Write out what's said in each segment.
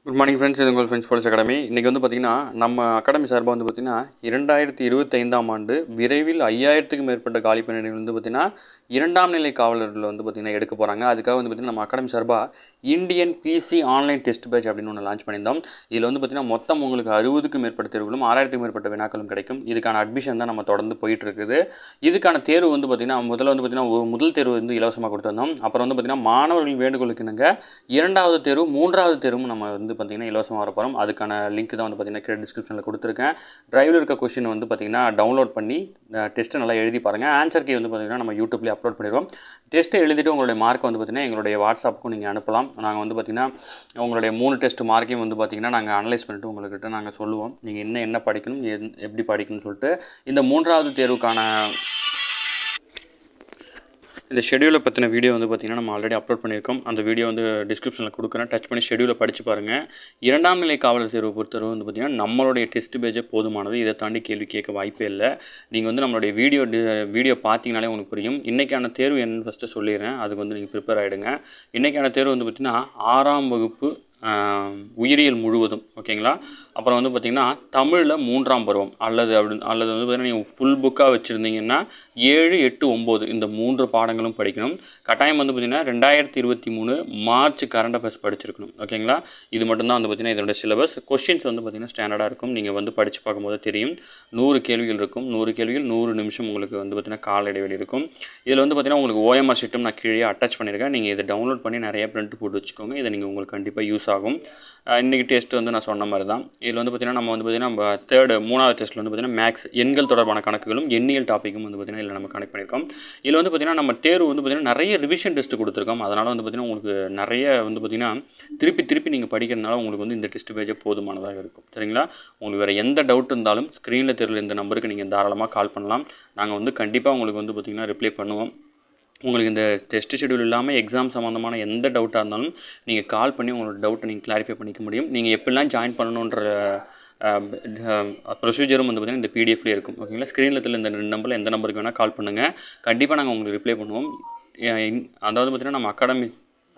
Good morning friends, இது உங்கள் friends police academy. இன்றைக்கி வந்து பார்த்திங்கன்னா நம்ம அகாடமி சார்பாக வந்து பார்த்திங்கன்னா 2025ஆம் ஆண்டு விரைவில் 5000க்கும் மேற்பட்ட காலி பணியிடங்கள் வந்து பார்த்திங்கன்னா 2ஆம் நிலை காவலர்கள் வந்து பார்த்திங்கன்னா எடுக்க போகிறாங்க. அதுக்காக வந்து பார்த்திங்கன்னா நம்ம அகாடமி சார்பாக Indian PC online test batch அப்படின்னு ஒன்று லான்ச் பண்ணியிருந்தோம். இதில் வந்து பார்த்திங்கன்னா மொத்தம் உங்களுக்கு 60க்கும் மேற்பட்ட தேர்வுகளும் 6000க்கும் மேற்பட்ட வினாக்களும் கிடைக்கும். இதுக்கான அட்மிஷன் தான் நம்ம தொடர்ந்து போயிட்டுருக்குது. இதுக்கான தேர்வு வந்து பார்த்திங்கன்னா முதல்ல வந்து பார்த்திங்கன்னா முதல் தேர்வு வந்து இலவசமாக கொடுத்துருந்தோம். அப்புறம் வந்து பார்த்திங்கன்னா மாணவர்கள் வேண்டுகோளுக்கு இணங்க 2வது தேர்வு 3வது தேர்வும் நம்ம வந்து பார்த்திங்கன்னா இலவசமாக வர போகிறோம். அதுக்கான லிங்க் தான் வந்து பார்த்திங்கன்னா கீழே டிஸ்கிரிப்ஷனில் கொடுத்துருக்கேன். டிரைவில் இருக்க கொஸ்டின் வந்து பார்த்திங்கன்னா டவுன்லோட் பண்ணி டெஸ்ட்டை நல்லா எழுதி பாருங்கள். ஆன்சர் கீ வந்து பார்த்திங்கன்னா நம்ம யூடியூப்லேயே அப்லோட் பண்ணிடுவோம். டெஸ்ட்டை எழுதிட்டு உங்களுடைய மார்க்கை வந்து பார்த்திங்கன்னா எங்களுடைய வாட்ஸ்அப்புக்கும் நீங்கள் அனுப்பலாம். நாங்கள் வந்து பார்த்திங்கன்னா உங்களுடைய 3 டெஸ்ட் மார்க்கையும் வந்து பார்த்திங்கன்னா நாங்கள் அனலைஸ் பண்ணிவிட்டு உங்கள்கிட்ட நாங்கள் சொல்லுவோம். நீங்கள் என்ன படிக்கணும், எப்படி படிக்கணும்னு சொல்லிட்டு. இந்த 3வது தேர்வுக்கான இந்த ஷெடியூலை பற்றின வீடியோ வந்து பார்த்திங்கன்னா நம்ம ஆல்ரெடி அப்லோட் பண்ணியிருக்கோம். அந்த வீடியோ வந்து டிஸ்கிரிப்ஷனில் கொடுக்குறேன். டச் பண்ணி ஷெடியூலை படித்து பாருங்கள். 2ஆம் நிலை காவலர் தேர்வை பொறுத்தவரை வந்து பார்த்திங்கன்னா நம்மளுடைய டெஸ்ட் பேஜே போதுமானது. இதை தாண்டி கேள்வி கேட்க வாய்ப்பே இல்லை. நீங்கள் வந்து நம்மளுடைய வீடியோ பார்த்தீங்கனாலே உங்களுக்கு புரியும். இன்றைக்கான தேர்வு என்னன்னு ஃபஸ்ட்டு சொல்லிடுறேன். அதுக்கு வந்து நீங்கள் ப்ரிப்பேர் ஆகிடுங்க. இன்றைக்கான தேர்வு வந்து பார்த்திங்கன்னா 6ஆம் வகுப்பு உயிரியல் முழுவதும், ஓகேங்களா. அப்புறம் வந்து பார்த்திங்கன்னா தமிழில் 3ஆம் பருவம் அல்லது வந்து பார்த்திங்கன்னா நீங்கள் ஃபுல் புக்காக வச்சுருந்தீங்கன்னா 7, 8, 9 இந்த 3 பாடங்களும் படிக்கணும். கட்டாயம் வந்து பார்த்திங்கன்னா 2023 மார்ச் கரண்ட் அஃபேர்ஸ் படிச்சிருக்கணும், ஓகேங்களா. இது மட்டும்தான் வந்து பார்த்திங்கன்னா இதோட சிலபஸ். கொஸ்டின்ஸ் வந்து பார்த்திங்கன்னா ஸ்டாண்டர்டாக இருக்கும். நீங்கள் வந்து படித்து பார்க்கும்போது தெரியும். 100 கேள்விகள் இருக்கும். 100 கேள்விகள் 100 நிமிஷம் உங்களுக்கு வந்து பார்த்திங்கன்னா கால இடைவெளி இருக்கும். இதில் வந்து பார்த்திங்கன்னா உங்களுக்கு ஓஎம்ஆர் ஷீட்டும் நான் கீழே அட்டாச் பண்ணியிருக்கேன். நீங்கள் இதை டவுன்லோட் பண்ணி நிறைய பிரிண்ட் போட்டு வச்சுக்கோங்க. இதை நீங்கள் உங்களுக்கு கண்டிப்பாக யூஸ் ஆகும். இன்றைக்கி டெஸ்ட் வந்து நான் சொன்ன மாதிரி தான். இதில் வந்து பார்த்திங்கன்னா நம்ம வந்து பார்த்திங்கன்னா 3வது டெஸ்ட்டில் வந்து பார்த்திங்கன்னா மேக்ஸ் எண்கள் தொடர்பான கணக்குகளும் எண்ணியல் டாப்பிக்கும் வந்து பார்த்திங்கன்னா இதில் நம்ம கனெக்ட் பண்ணியிருக்கோம். இதில் வந்து பார்த்திங்கன்னா நம்ம தேர்வு வந்து பார்த்திங்கன்னா நிறைய ரிவிஷன் டெஸ்ட் கொடுத்துருக்கோம். அதனால் வந்து பார்த்திங்கன்னா உங்களுக்கு நிறைய வந்து பார்த்திங்கன்னா திருப்பி நீங்கள் படிக்கிறதுனால உங்களுக்கு வந்து இந்த டெஸ்ட் பேஜே போதுமானதாக இருக்கும், சரிங்களா. உங்களுக்கு வேறு எந்த டவுட் இருந்தாலும் ஸ்க்ரீனில் தெரியல இந்த நம்பருக்கு நீங்கள் தாராளமாக கால் பண்ணலாம். நாங்கள் வந்து கண்டிப்பாக உங்களுக்கு வந்து பார்த்திங்கன்னா ரிப்ளை பண்ணுவோம். உங்களுக்கு இந்த டெஸ்ட் ஷெடியூல் இல்லாமல் எக்ஸாம் சம்மந்தமான எந்த டவுட்டாக இருந்தாலும் நீங்கள் கால் பண்ணி உங்களோட டவுட்டை நீங்கள் கிளாரிஃபை பண்ணிக்க முடியும். நீங்கள் எப்படிலாம் ஜாயின் பண்ணணுன்ற ப்ரொசீஜரும் வந்து பார்த்திங்கன்னா இந்த பிடிஎஃப்லேயே இருக்கும், ஓகேங்களா. ஸ்க்ரீனில் தெரியல இந்த 2 நம்பரில் எந்த நம்பருக்கு வேணால் கால் பண்ணுங்கள். கண்டிப்பாக நாங்கள் உங்களுக்கு ரிப்ளை பண்ணுவோம். அதாவது பார்த்திங்கன்னா நம்ம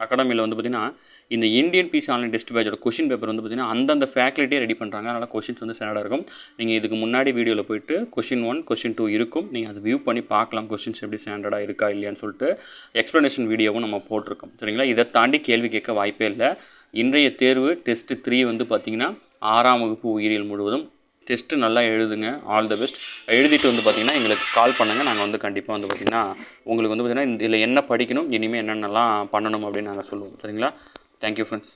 அகாடமியில் வந்து பார்த்திங்கன்னா இந்த இந்தியன் பிசி ஆன்லைன் டெஸ்ட் பேட்சோட கொஷின் பேப்பர் வந்து பார்த்திங்கன்னா அந்தந்த ஃபேக்கல்ட்டியே ரெடி பண்ணுறாங்க. அதனால் கொஷின்ஸ் வந்து ஸ்டாண்டர்டாக இருக்கும். நீங்கள் இதுக்கு முன்னாடி வீடியோவில் போய்ட்டு கொஷின் 1 கொஷின் 2 இருக்கும். நீங்கள் அதை வியூ பண்ணி பார்க்கலாம். கொஷின்ஸ் எப்படி ஸ்டாண்டர்டாக இருக்கா இல்லையான்னு சொல்லிட்டு எக்ஸ்ப்ளனேஷன் வீடியோவும் நம்ம போட்டிருக்கோம், சரிங்களா. இதை தாண்டி கேள்வி கேட்க வாய்ப்பே இல்லை. இன்றைய தேர்வு டெஸ்ட் 3 வந்து பார்த்திங்கன்னா 6ஆம் வகுப்பு உயிரியல் முழுவதும். டெஸ்ட்டு நல்லா எழுதுங்க. All the best. எழுதிட்டு வந்து பார்த்திங்கன்னா எங்களுக்கு கால் பண்ணுங்கள். நாங்கள் வந்து கண்டிப்பாக வந்து பார்த்திங்கன்னா உங்களுக்கு வந்து பார்த்திங்கன்னா இதில் என்ன படிக்கணும், இனிமேல் என்னென்னலாம் பண்ணணும் அப்படின்னு நாங்கள் சொல்லுவோம், சரிங்களா. Thank you friends.